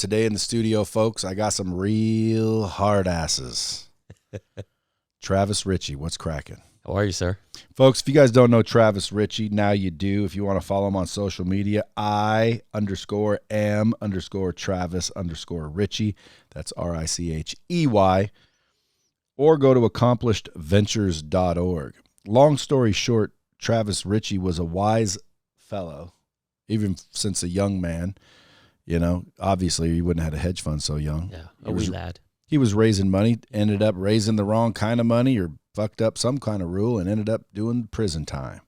Today in the studio, folks, I got some real hard asses. Travis Richey, what's cracking? How are you, sir? Folks, if you guys don't know Travis Richey, now you do. If you want to follow him on social media, I_am_Travis_Richey. That's Richey. Or go to accomplishedventures.org. Long story short, Travis Richey was a wise fellow, even since a young man. You know, obviously he wouldn't have had a hedge fund so young. Yeah, a wee lad. He was raising money, ended up raising the wrong kind of money or fucked up some kind of rule and ended up doing prison time,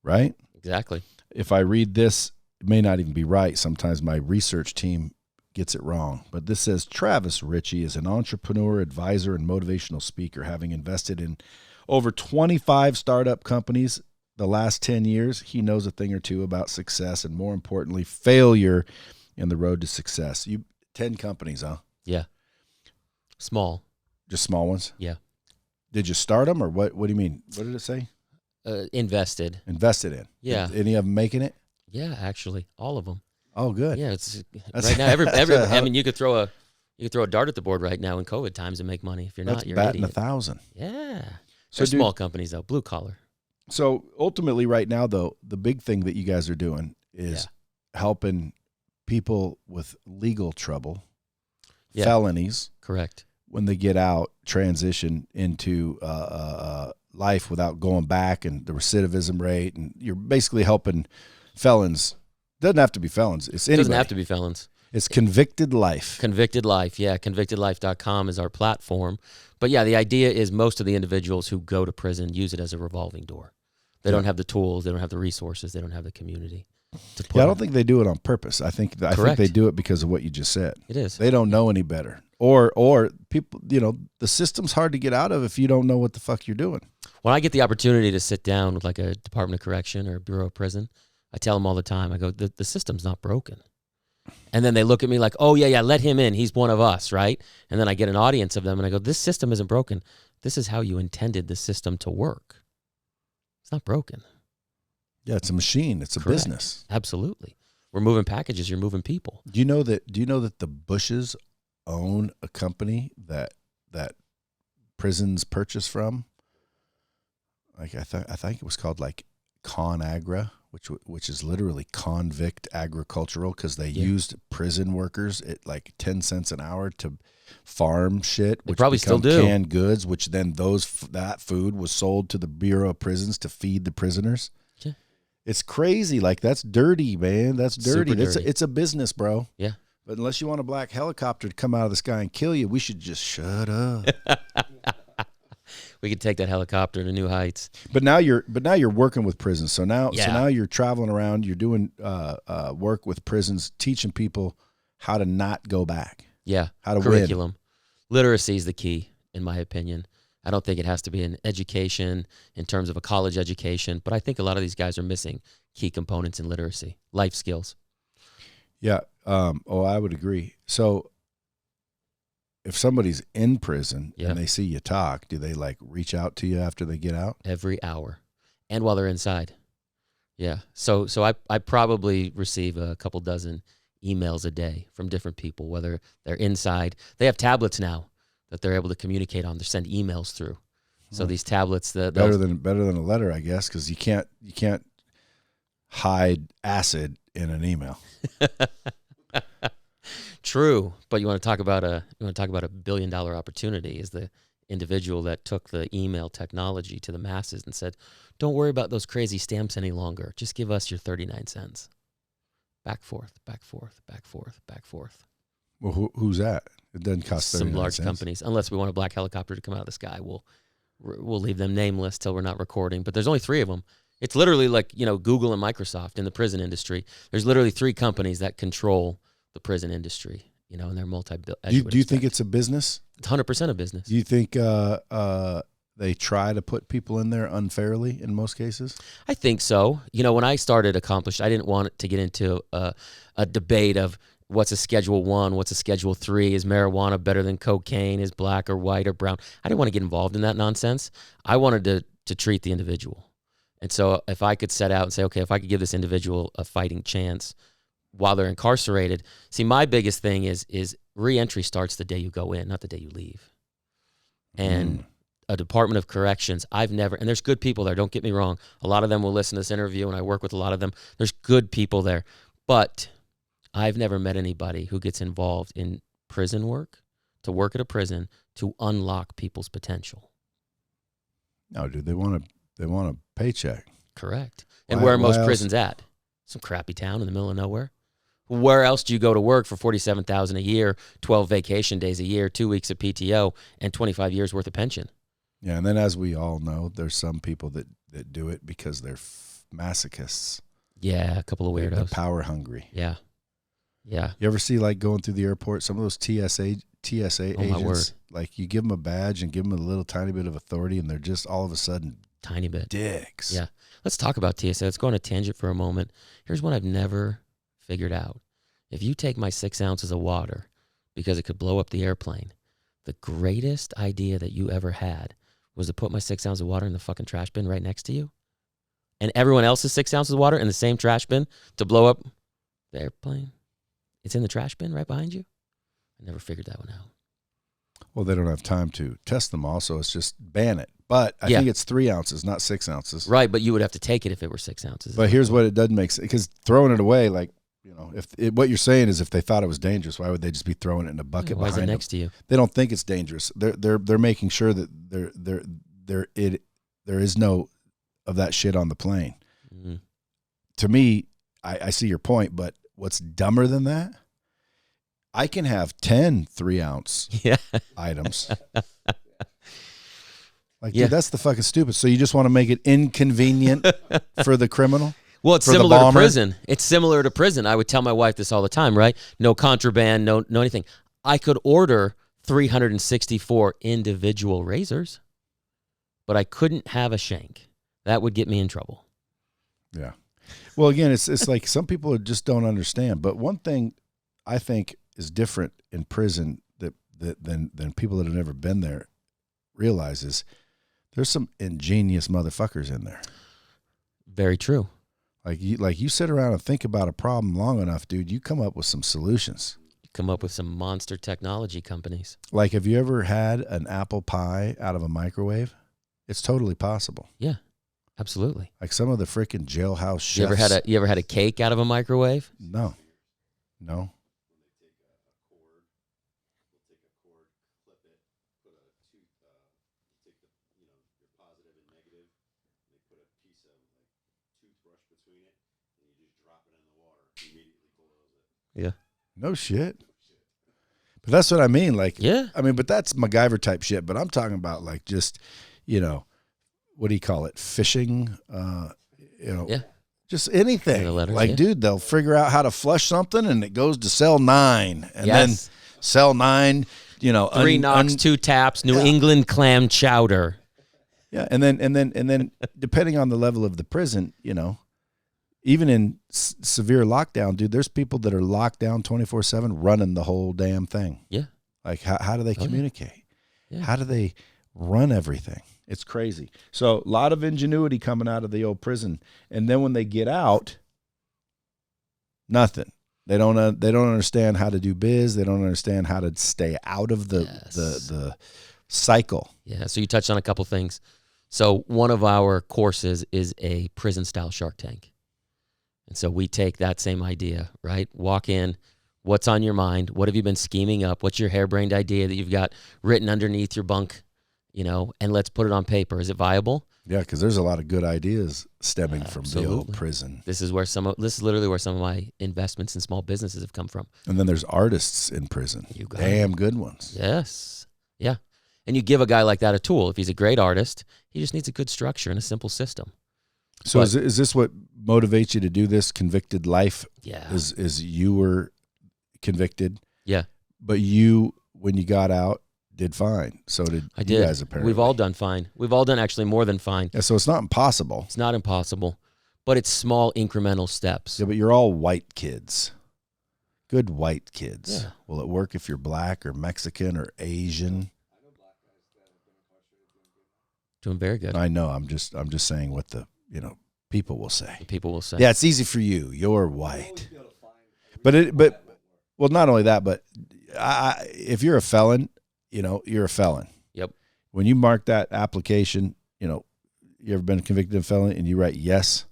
right? Exactly. If I read this, it may not even be right. Sometimes my research team gets it wrong. But this says, Travis Richey is an entrepreneur, advisor, and motivational speaker, having invested in over 25 startup companies the last 10 years. He knows a thing or two about success and, more importantly, failure in the road to success. 10 companies, huh? Yeah. Small. Just small ones? Yeah. Did you start them or what? What do you mean? What did it say? Invested. Invested in. Yeah. Any of them making it? Yeah, actually, all of them. Oh, good. Yeah, it's right now. Every I mean, you could throw a dart at the board right now in COVID times and make money. If you're not, you're batting an idiot. 1,000. Yeah. So small companies though, blue collar. So ultimately, right now though, the big thing that you guys are doing is helping people with legal trouble, felonies. Correct. When they get out, transition into life without going back, and the recidivism rate, and you're basically helping felons. Doesn't have to be felons. It's anybody. Doesn't have to be felons. It's convicted life. Convicted life, yeah. Convictedlife.com is our platform. But yeah, the idea is most of the individuals who go to prison use it as a revolving door. They don't have the tools, they don't have the resources, they don't have the community. I don't think they do it on purpose. I think they do it because of what you just said. It is. They don't know any better. Or people, you know, the system's hard to get out of if you don't know what the fuck you're doing. When I get the opportunity to sit down with like a Department of Correction or Bureau of Prison, I tell them all the time, I go, the system's not broken. And then they look at me like, oh, yeah, let him in. He's one of us, right? And then I get an audience of them and I go, this system isn't broken. This is how you intended the system to work. It's not broken. Yeah, it's a machine. It's a business. Absolutely. We're moving packages. You're moving people. Do you know that the Bushes own a company that prisons purchase from? Like I think it was called like ConAgra, which is literally convict agricultural, because they used prison workers at like 10 cents an hour to farm shit, which probably still do. Canned goods, which then that food was sold to the Bureau of Prisons to feed the prisoners. Yeah. It's crazy. Like, that's dirty, man. That's dirty. It's a business, bro. Yeah. But unless you want a black helicopter to come out of the sky and kill you, we should just shut up. We could take that helicopter to new heights. But now you're working with prisons. So now you're traveling around. You're doing work with prisons, teaching people how to not go back. Yeah. How to curriculum. win. Literacy is the key, in my opinion. I don't think it has to be an education in terms of a college education, but I think a lot of these guys are missing key components in literacy, life skills. Yeah. I would agree. So if somebody's in prison and they see you talk, do they like reach out to you after they get out? Every hour and while they're inside. Yeah. So I probably receive a couple dozen emails a day from different people, whether they're inside. They have tablets now that they're able to communicate on. They send emails through. So these tablets, better than a letter, I guess, because you can't hide acid in an email. True, but you want to talk about a $1 billion opportunity is the individual that took the email technology to the masses and said, "Don't worry about those crazy stamps any longer. Just give us your 39 cents." Back forth, back forth, back forth, back forth. Well, who's that? It doesn't cost 39 some large cents. Companies. Unless we want a black helicopter to come out of the sky, we'll leave them nameless till we're not recording. But there's only 3 of them. It's literally like, Google and Microsoft in the prison industry. There's literally 3 companies that control the prison industry, and they're multi-billion. Do you think it's a business? It's 100% a business. Do you think they try to put people in there unfairly in most cases? I think so. When I started Accomplished, I didn't want to get into a debate of what's a Schedule 1, what's a Schedule 3, is marijuana better than cocaine, is black or white or brown. I didn't want to get involved in that nonsense. I wanted to treat the individual. And so if I could set out and say, okay, if I could give this individual a fighting chance, while they're incarcerated. See, my biggest thing is reentry starts the day you go in, not the day you leave. And a Department of Corrections, I've never, and there's good people there, don't get me wrong. A lot of them will listen to this interview, and I work with a lot of them. There's good people there. But I've never met anybody who gets involved in prison work, to work at a prison, to unlock people's potential. No, dude, they want a paycheck. Correct. And where are most prisons at? Some crappy town in the middle of nowhere. Where else do you go to work for $47,000 a year, 12 vacation days a year, 2 weeks of PTO, and 25 years worth of pension? Yeah, and then as we all know, there's some people that do it because they're masochists. Yeah, a couple of weirdos. They're power hungry. Yeah. Yeah. You ever see, like, going through the airport, some of those TSA Oh, my word. agents, like, you give them a badge and give them a little tiny bit of authority, and they're just all of a sudden tiny bit dicks. Yeah. Let's talk about TSA. Let's go on a tangent for a moment. Here's what I've never figured out. If you take my 6 ounces of water because it could blow up the airplane, the greatest idea that you ever had was to put my 6 ounces of water in the fucking trash bin right next to you, and everyone else's 6 ounces of water in the same trash bin to blow up the airplane. It's in the trash bin right behind you. I never figured that one out. Well, they don't have time to test them all, so it's just ban it. But I think it's 3 ounces, not 6 ounces. Right, but you would have to take it if it were 6 ounces. But here's what it doesn't make sense, because throwing it away, like, you know, what you're saying is if they thought it was dangerous, why would they just be throwing it in a bucket why behind is it next to you? They don't think it's dangerous. They're making sure that there is no of that shit on the plane. Mm-hmm. To me, I see your point, but what's dumber than that? I can have 10 3-ounce items. Like, dude, that's the fucking stupid. So you just want to make it inconvenient for the criminal? Well, it's similar to prison. It's similar to prison. I would tell my wife this all the time, right? No contraband, no anything. I could order 364 individual razors, but I couldn't have a shank. That would get me in trouble. Yeah. Well, again, it's like some people just don't understand. But one thing I think is different in prison than people that have never been there realize is there's some ingenious motherfuckers in there. Very true. Like you sit around and think about a problem long enough, dude, you come up with some solutions. You come up with some monster technology companies. Like, have you ever had an apple pie out of a microwave? It's totally possible. Yeah, absolutely. Like some of the freaking jailhouse chefs. You ever had a cake out of a microwave? No. Yeah. No shit. But that's what I mean. Like, yeah. I mean, but that's MacGyver type shit. But I'm talking about like just, you know, what do you call it? Fishing, just anything. Letters, dude, they'll figure out how to flush something and it goes to cell 9. And then cell 9, 3 knocks, 2 taps, New England clam chowder. Yeah. And then depending on the level of the prison, even in severe lockdown, dude, there's people that are locked down 24/7 running the whole damn thing. Yeah. Like, how do they communicate? Yeah. How do they run everything? It's crazy. So a lot of ingenuity coming out of the old prison. And then when they get out, nothing. They don't understand how to do biz. They don't understand how to stay out of the cycle. Yeah. So you touched on a couple things. So one of our courses is a prison-style Shark Tank. And so we take that same idea, right? Walk in, what's on your mind? What have you been scheming up? What's your harebrained idea that you've got written underneath your bunk, and let's put it on paper. Is it viable? Yeah, because there's a lot of good ideas stemming from the old prison. This is literally where some of my investments in small businesses have come from. And then there's artists in prison. Damn good ones. Yes. Yeah. And you give a guy like that a tool. If he's a great artist, he just needs a good structure and a simple system. So is this what motivates you to do this convicted life? Yeah. Is you were convicted? Yeah. But you, when you got out, did fine. So did you guys apparently. We've all done fine. We've all done actually more than fine. Yeah, so it's not impossible. It's not impossible, but it's small incremental steps. Yeah, but you're all white kids. Good white kids. Yeah. Will it work if you're black or Mexican or Asian? Doing very good. I know. I'm just saying what the people will say. People will say. Yeah, it's easy for you. You're white. Well, not only that, but if you're a felon, you're a felon. Yep. When you mark that application, you ever been convicted of felony and you write yes,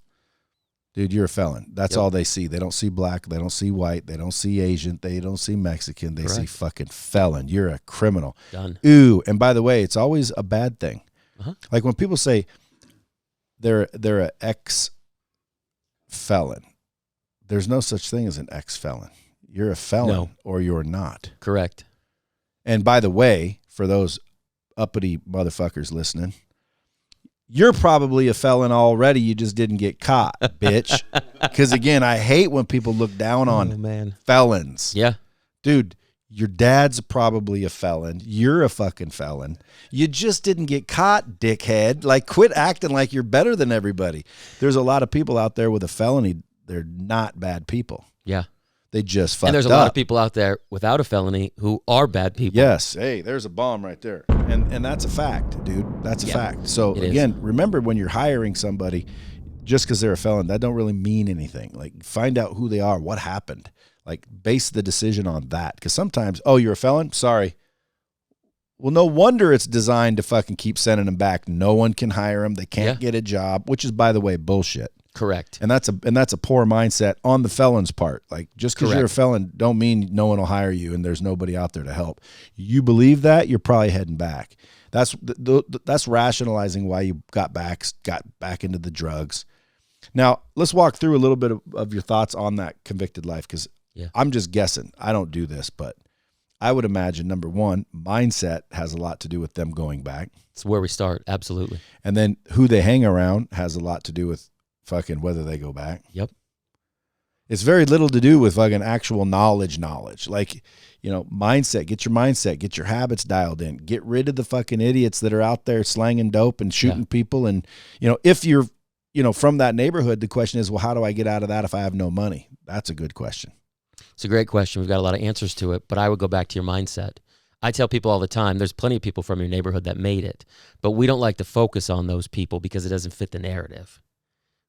dude, you're a felon. That's all they see. They don't see black. They don't see white. They don't see Asian. They don't see Mexican. They see fucking felon. You're a criminal. Done. Ooh, and by the way, it's always a bad thing. Uh-huh. Like when people say they're an ex-felon, there's no such thing as an ex-felon. You're a felon or you're not. Correct. And by the way, for those uppity motherfuckers listening, you're probably a felon already. You just didn't get caught, bitch. Because, again, I hate when people look down on felons. Yeah. Dude, your dad's probably a felon. You're a fucking felon. You just didn't get caught, dickhead. Like, quit acting like you're better than everybody. There's a lot of people out there with a felony. They're not bad people. Yeah. They just fucked up. And there's a lot of people out there without a felony who are bad people. Yes. Hey, there's a bomb right there. And that's a fact, dude. That's a fact. So, again, remember when you're hiring somebody, just because they're a felon, that don't really mean anything. Like, find out who they are, what happened. Like, base the decision on that. Because sometimes, oh, you're a felon? Sorry. Well, no wonder it's designed to fucking keep sending them back. No one can hire them. They can't get a job, which is, by the way, bullshit. Correct. And that's a poor mindset on the felon's part. Like, just because you're a felon don't mean no one will hire you and there's nobody out there to help. You believe that, you're probably heading back. That's rationalizing why you got back into the drugs. Now, let's walk through a little bit of your thoughts on that convicted life, because I'm just guessing. I don't do this, but I would imagine, number one, mindset has a lot to do with them going back. It's where we start, absolutely. And then who they hang around has a lot to do with fucking whether they go back. Yep. It's very little to do with fucking actual knowledge. Like, mindset, get your habits dialed in. Get rid of the fucking idiots that are out there slanging dope and shooting people. And, if you're, from that neighborhood, the question is, well, how do I get out of that if I have no money? That's a good question. It's a great question. We've got a lot of answers to it, but I would go back to your mindset. I tell people all the time, there's plenty of people from your neighborhood that made it, but we don't like to focus on those people because it doesn't fit the narrative.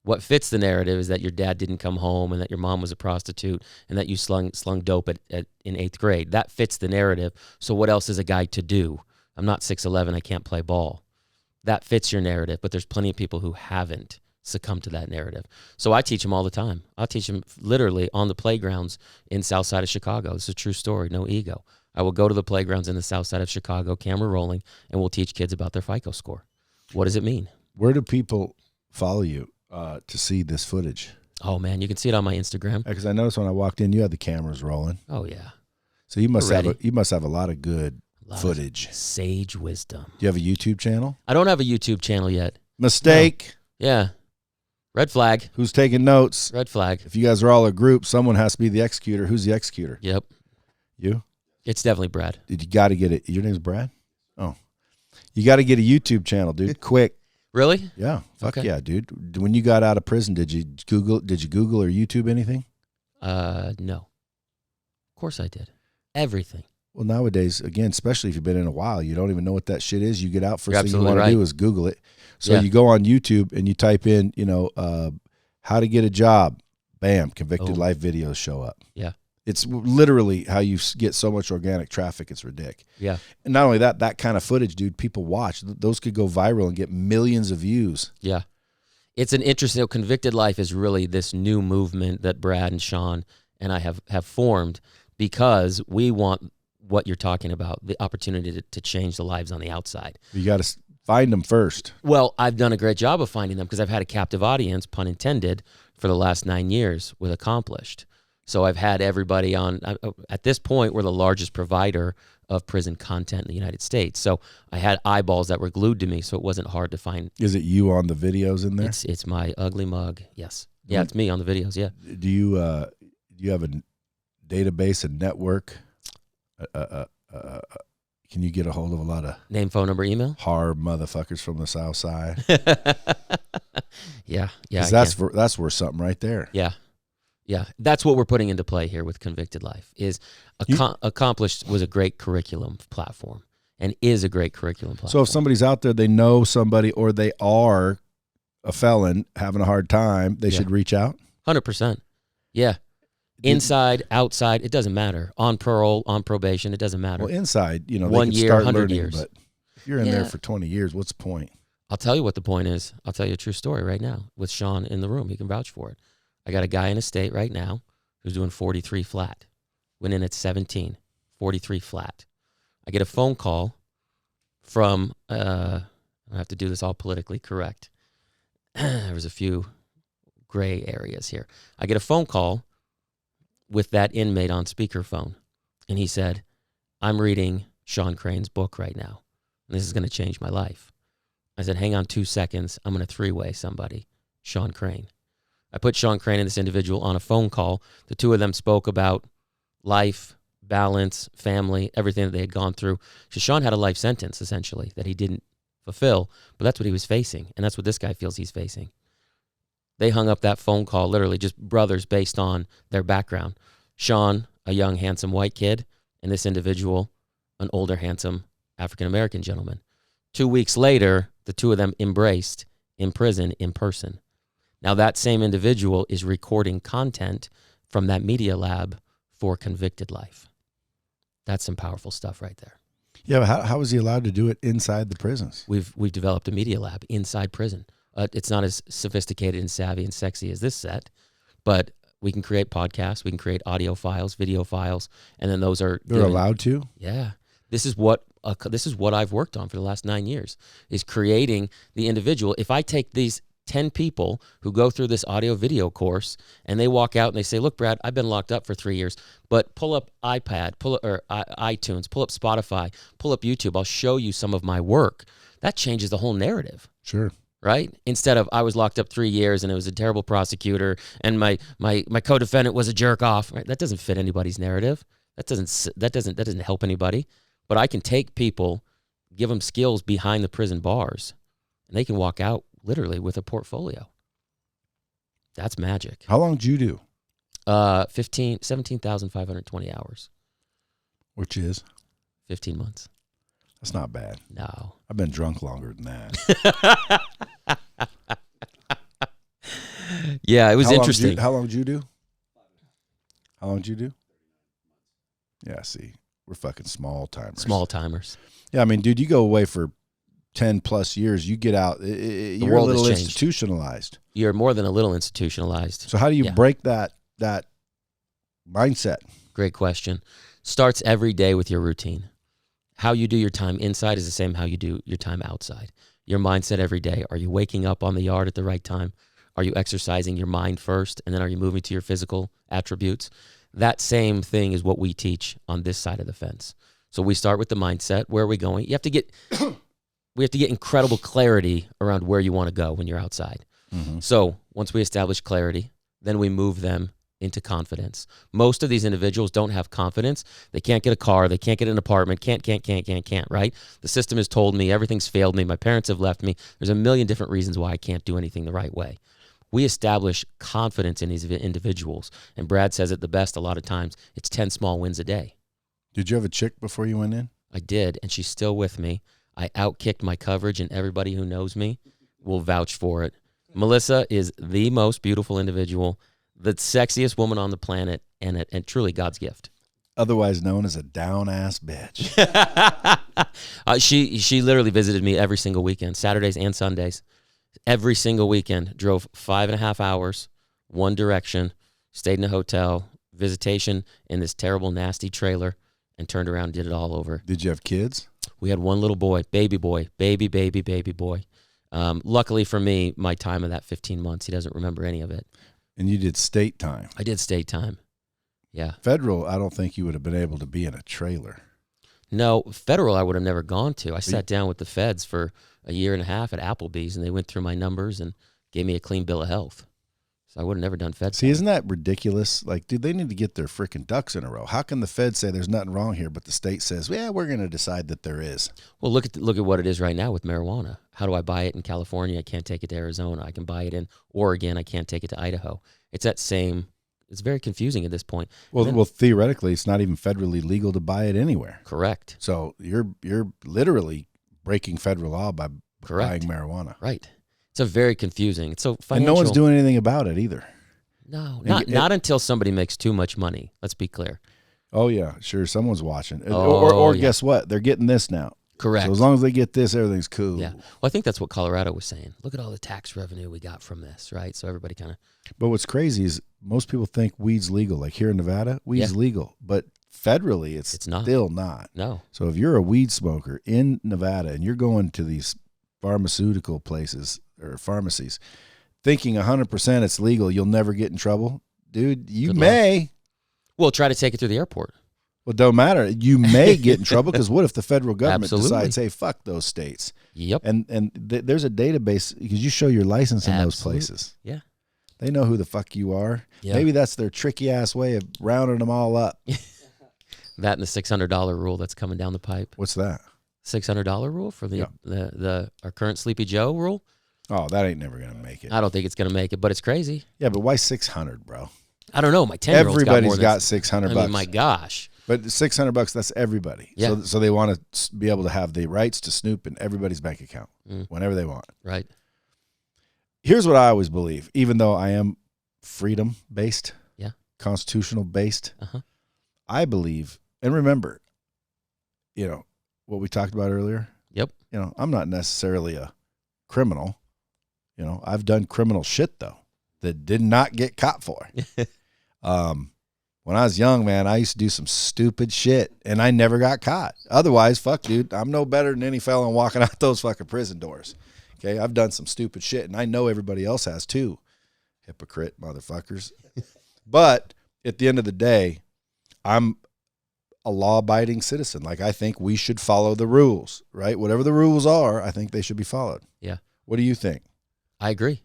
What fits the narrative is that your dad didn't come home and that your mom was a prostitute and that you slung dope in 8th grade. That fits the narrative. So what else is a guy to do? I'm not 6'11", I can't play ball. That fits your narrative, but there's plenty of people who haven't succumbed to that narrative. So I teach them all the time. I'll teach them literally on the playgrounds in south side of Chicago. This is a true story, no ego. I will go to the playgrounds in the south side of Chicago, camera rolling, and we'll teach kids about their FICO score. What does it mean? Where do people follow you to see this footage? Oh, man, you can see it on my Instagram. Because I noticed when I walked in, you had the cameras rolling. Oh, yeah. So you must have a lot of good footage. Sage wisdom. Do you have a YouTube channel? I don't have a YouTube channel yet. Mistake. No. Yeah. Red flag. Who's taking notes? Red flag. If you guys are all a group, someone has to be the executor. Who's the executor? Yep. You? It's definitely Brad. You got to get it. Your name's Brad? Oh. You got to get a YouTube channel, dude. Quick. Really? Yeah. Fuck yeah, dude. When you got out of prison, did you Google or YouTube anything? No. Of course I did. Everything. Well, nowadays, again, especially if you've been in a while, you don't even know what that shit is. You get out, first thing you want to do is Google it. So you go on YouTube and you type in, how to get a job. Bam, convicted life videos show up. Yeah. It's literally how you get so much organic traffic. It's ridiculous. Yeah. And not only that kind of footage, dude, people watch. Those could go viral and get millions of views. Yeah. It's an interesting, convicted life is really this new movement that Brad and Sean and I have formed because we want what you're talking about, the opportunity to change the lives on the outside. You got to find them first. Well, I've done a great job of finding them because I've had a captive audience, pun intended, for the last 9 years with Accomplished. So I've had everybody on. At this point, we're the largest provider of prison content in the United States. So I had eyeballs that were glued to me, so it wasn't hard to find. Is it you on the videos in there? It's my ugly mug, yes. Yeah, it's me on the videos, yeah. Do you have a database and network? Can you get a hold of a lot of name, phone number, email? Hard motherfuckers from the South Side. Yeah. That's worth something right there. Yeah, that's what we're putting into play here with Convicted Life. Is Accomplished was a great curriculum platform and is a great curriculum platform. So if somebody's out there, they know somebody or they are a felon having a hard time, they should reach out? 100%. Yeah. Inside, outside, it doesn't matter. On parole, on probation, it doesn't matter. Well, inside, you know, 1 they can year, start 100 learning, years. but if you're in there for 20 years, what's the point? I'll tell you what the point is. I'll tell you a true story right now with Sean in the room. He can vouch for it. I got a guy in a state right now who's doing 43 flat. Went in at 17, 43 flat. I get a phone call from, I have to do this all politically correct. There was a few gray areas here. I get a phone call with that inmate on speakerphone, and he said, I'm reading Sean Crane's book right now, and this is going to change my life. I said, hang on 2 seconds. I'm going to three-way somebody, Sean Crane. I put Sean Crane and this individual on a phone call. The two of them spoke about life, balance, family, everything that they had gone through. So Sean had a life sentence, essentially, that he didn't fulfill, but that's what he was facing, and that's what this guy feels he's facing. They hung up that phone call, literally just brothers based on their background. Sean, a young, handsome white kid, and this individual, an older, handsome African-American gentleman. 2 weeks later, the two of them embraced in prison in person. Now that same individual is recording content from that media lab for convicted life. That's some powerful stuff right there. Yeah, but how is he allowed to do it inside the prisons? We've developed a media lab inside prison. It's not as sophisticated and savvy and sexy as this set, but we can create podcasts, we can create audio files, video files, and then those are They're allowed to? Yeah. This is what I've worked on for the last 9 years, is creating the individual. If I take these 10 people who go through this audio video course and they walk out and they say, look, Brad, I've been locked up for 3 years, but pull up iPad, pull up iTunes, pull up Spotify, pull up YouTube. I'll show you some of my work. That changes the whole narrative. Sure. Right? Instead of I was locked up 3 years and it was a terrible prosecutor and my co-defendant was a jerk off. Right? That doesn't fit anybody's narrative. That doesn't help anybody. But I can take people, give them skills behind the prison bars, and they can walk out literally with a portfolio. That's magic. How long did you do? 17,520 hours. Which is? 15 months. That's not bad. No. I've been drunk longer than that. Yeah, it was interesting. How long did you do? How long did you do? Yeah, see, we're fucking small timers. Small timers. Yeah, I mean, dude, you go away for 10 plus years, you get out, you're a little institutionalized. You're more than a little institutionalized. So how do you break that mindset? Great question. Starts every day with your routine. How you do your time inside is the same how you do your time outside. Your mindset every day. Are you waking up on the yard at the right time? Are you exercising your mind first? And then are you moving to your physical attributes? That same thing is what we teach on this side of the fence. So we start with the mindset. Where are we going? We have to get incredible clarity around where you want to go when you're outside. Mm-hmm. So once we establish clarity, then we move them into confidence. Most of these individuals don't have confidence. They can't get a car. They can't get an apartment. Can't, right? The system has told me everything's failed me. My parents have left me. There's a million different reasons why I can't do anything the right way. We establish confidence in these individuals. And Brad says it the best a lot of times. It's 10 small wins a day. Did you have a chick before you went in? I did, and she's still with me. I outkicked my coverage, and everybody who knows me will vouch for it. Melissa is the most beautiful individual, the sexiest woman on the planet, and truly God's gift. Otherwise known as a down-ass bitch. She literally visited me every single weekend, Saturdays and Sundays. Every single weekend, drove 5.5 hours, one direction, stayed in a hotel, visitation in this terrible, nasty trailer, and turned around and did it all over. Did you have kids? We had one little boy, baby boy. Luckily for me, my time of that 15 months, he doesn't remember any of it. And you did state time? I did state time, yeah. Federal, I don't think you would have been able to be in a trailer. No, federal I would have never gone to. I sat down with the feds for a year and a half at Applebee's, and they went through my numbers and gave me a clean bill of health. So I would have never done fed. See, isn't that ridiculous? Like, dude, they need to get their freaking ducks in a row. How can the feds say there's nothing wrong here, but the state says, yeah, we're going to decide that there is? Well, look at what it is right now with marijuana. How do I buy it in California? I can't take it to Arizona. I can buy it in Oregon. I can't take it to Idaho. It's that same. It's very confusing at this point. Well, theoretically, it's not even federally legal to buy it anywhere. Correct. So you're literally breaking federal law by buying marijuana. Right. It's a very confusing. It's so financial. And no one's doing anything about it either. No, not until somebody makes too much money. Let's be clear. Oh, yeah, sure. Someone's watching. Oh, or yeah. guess what? They're getting this now. Correct. So as long as they get this, everything's cool. Yeah. Well, I think that's what Colorado was saying. Look at all the tax revenue we got from this, right? So everybody kind of. But what's crazy is most people think weed's legal. Like here in Nevada, weed's legal. But federally, it's not. Still not. No. So if you're a weed smoker in Nevada and you're going to these pharmaceutical places or pharmacies thinking 100% it's legal, you'll never get in trouble. Dude, you may. Well, try to take it through the airport. Well, it don't matter. You may get in trouble because what if the federal government decides, hey, fuck those states? Yep. And there's a database because you show your license in those places. Yeah. They know who the fuck you are. Yeah. Maybe that's their tricky ass way of rounding them all up. That and the $600 rule that's coming down the pipe. What's that? $600 rule for our current Sleepy Joe rule. Oh, that ain't never gonna make it. I don't think it's gonna make it, but it's crazy. Yeah, but why 600, bro? I don't know. My 10-year-old's Everybody's got $600. I mean, my gosh. But $600, that's everybody. Yeah. So they want to be able to have the rights to snoop in everybody's bank account whenever they want. Right. Here's what I always believe, even though I am freedom-based, constitutional-based, I believe, and remember, what we talked about earlier? Yep. I'm not necessarily a criminal. I've done criminal shit, though, that did not get caught for. When I was young, man, I used to do some stupid shit, and I never got caught. Otherwise, fuck, dude, I'm no better than any felon walking out those fucking prison doors. Okay, I've done some stupid shit, and I know everybody else has too. Hypocrite motherfuckers. But at the end of the day, I'm a law-abiding citizen. Like, I think we should follow the rules, right? Whatever the rules are, I think they should be followed. Yeah. What do you think? I agree.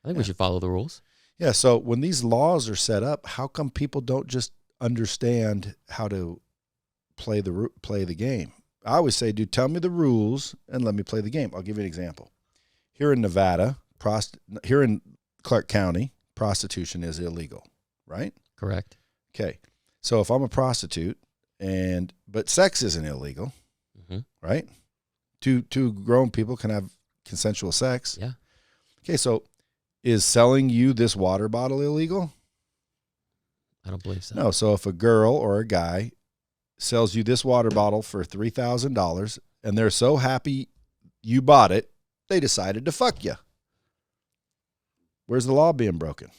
I think we should follow the rules. Yeah, so when these laws are set up, how come people don't just understand how to play the game? I always say, dude, tell me the rules and let me play the game. I'll give you an example. Here in Nevada, here in Clark County, prostitution is illegal, right? Correct. Okay, so if I'm a prostitute but sex isn't illegal, right? Two grown people can have consensual sex. Yeah. Okay, so is selling you this water bottle illegal? I don't believe so. No. So if a girl or a guy sells you this water bottle for $3,000 and they're so happy you bought it, they decided to fuck you. Where's the law being broken?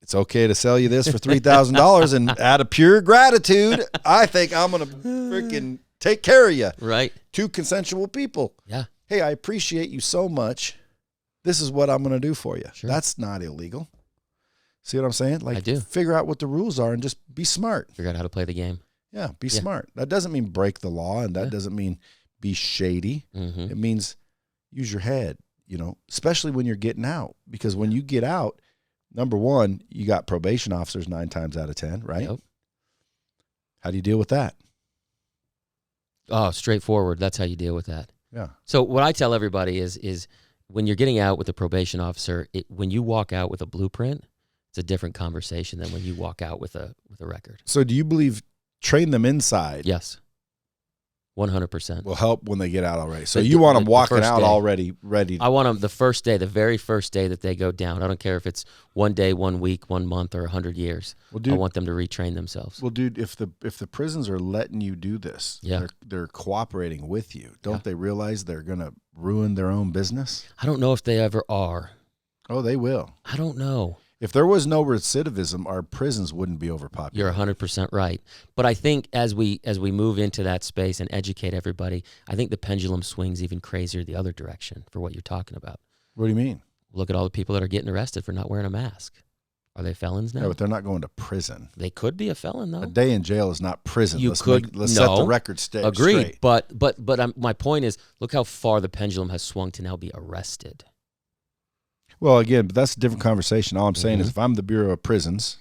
It's okay to sell you this for $3,000 and out of pure gratitude, I think I'm going to freaking take care of you. Right. Two consensual people. Yeah. Hey, I appreciate you so much. This is what I'm going to do for you. Sure. That's not illegal. See what I'm saying? Like, I do. Figure out what the rules are and just be smart. Figure out how to play the game. Yeah, be smart. That doesn't mean break the law, and that doesn't mean be shady. Mm-hmm. It means use your head, especially when you're getting out. Because when you get out, number one, you got probation officers 9 times out of 10, right? Yep. How do you deal with that? Oh, straightforward. That's how you deal with that. Yeah. So what I tell everybody is when you're getting out with a probation officer, when you walk out with a blueprint, it's a different conversation than when you walk out with a record. So do you believe train them inside? Yes. 100%. Will help when they get out already. So you want them walking out already ready. I want them the very first day that they go down. I don't care if it's 1 day, 1 week, 1 month, or 100 years. Well, dude, I want them to retrain themselves. Well, dude, if the prisons are letting you do this, they're cooperating with you. Don't they realize they're going to ruin their own business? I don't know if they ever are. Oh, they will. I don't know. If there was no recidivism, our prisons wouldn't be overpopulated. You're 100% right. But I think as we move into that space and educate everybody, I think the pendulum swings even crazier the other direction for what you're talking about. What do you mean? Look at all the people that are getting arrested for not wearing a mask. Are they felons now? Yeah, but they're not going to prison. They could be a felon, though. A day in jail is not prison. Let's set the record straight. Agreed. But my point is, look how far the pendulum has swung to now be arrested. Well, again, but that's a different conversation. All I'm saying is if I'm the Bureau of Prisons,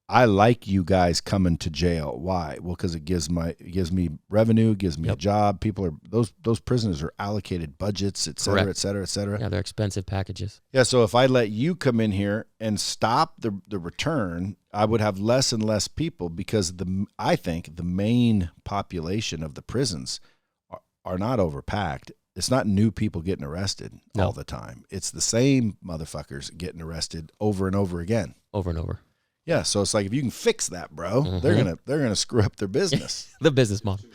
I like you guys coming to jail. Why? Well, because it gives me revenue, gives me a job. People are those prisoners are allocated budgets, et cetera, et cetera, et cetera. Yeah, they're expensive packages. Yeah, so if I let you come in here and stop the return, I would have less and less people because I think the main population of the prisons are not overpacked. it's not new people getting arrested all the time. It's the same motherfuckers getting arrested over and over again. Over and over. Yeah, so it's like if you can fix that, bro, they're gonna screw up their business. The business model.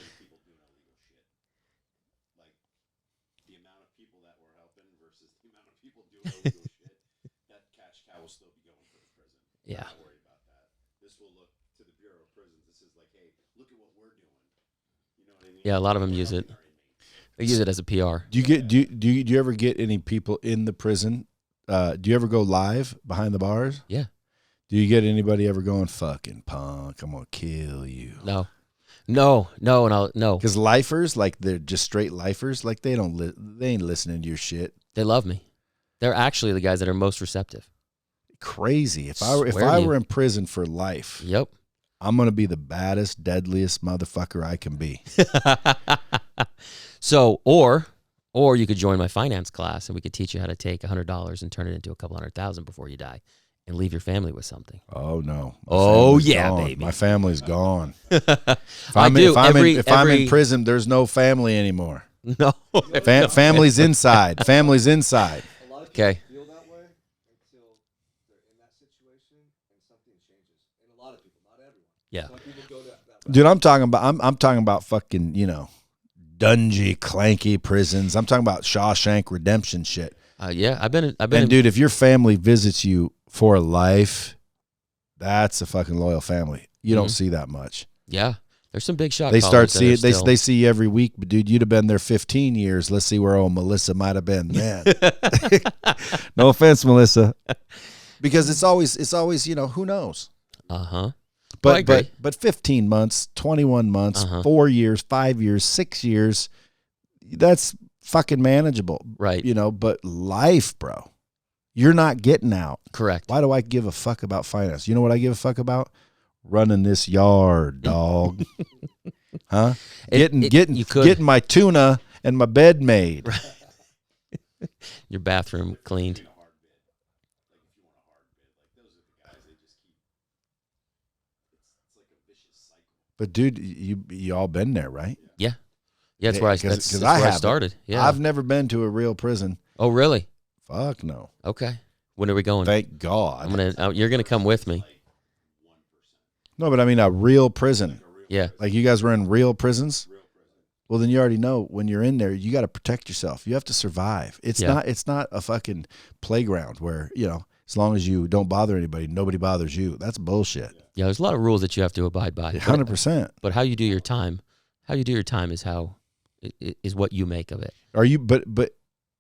The amount of people that we're helping versus the amount of people doing illegal shit, that cash cow will still be going for the prison. Yeah. I'm not worried about that. This will look to the Bureau of Prisons. This is like, hey, look at what we're doing. You know what I mean? Yeah, a lot of them use it. They use it as a PR. Do you ever get any people in the prison? Do you ever go live behind the bars? Yeah. Do you get anybody ever going, fucking punk, I'm gonna kill you? No. No. Because lifers, like they're just straight lifers, like they ain't listening to your shit. They love me. They're actually the guys that are most receptive. Crazy. If I were in prison for life, Yep. I'm gonna be the baddest, deadliest motherfucker I can be. So, or you could join my finance class and we could teach you how to take $100 and turn it into a couple $100,000 before you die and leave your family with something. Oh no. Baby. My family's gone. If I I'm in prison, there's no family anymore. No. Family's inside. Family's inside. A lot of Okay. people feel that way until they're in that situation and something changes. And a lot of people, not everyone. Yeah. Some people go that route. Dude, I'm talking about fucking, dungy, clanky prisons. I'm talking about Shawshank Redemption shit. Yeah, I've been Dude, if your family visits you for life, that's a fucking loyal family. You don't see that much. Yeah. There's some big shot They start callers that are seeing still- they see you every week, but dude, you'd have been there 15 years. Let's see where old Melissa might have been then. No offense, Melissa. Because it's always, who knows? Uh-huh. Well, I agree. But 15 months, 21 months, 4 years, 5 years, 6 years, that's fucking manageable. Right. But life, bro. You're not getting out. Correct. Why do I give a fuck about finance? You know what I give a fuck about? Running this yard, dog. Huh? Getting my tuna and my bed made. Your bathroom cleaned. But dude, you all been there, right? Yeah. Yeah, that's where I started. Yeah. I've never been to a real prison. Oh, really? Fuck no. Okay. When are we going? Thank God. You're gonna come with me. No, but I mean a real prison. Yeah. Like you guys were in real prisons? Well, then you already know when you're in there, you got to protect yourself. You have to survive. It's not a fucking playground where, as long as you don't bother anybody, nobody bothers you. That's bullshit. Yeah, there's a lot of rules that you have to abide by. 100%. But how you do your time is what you make of it. Are you but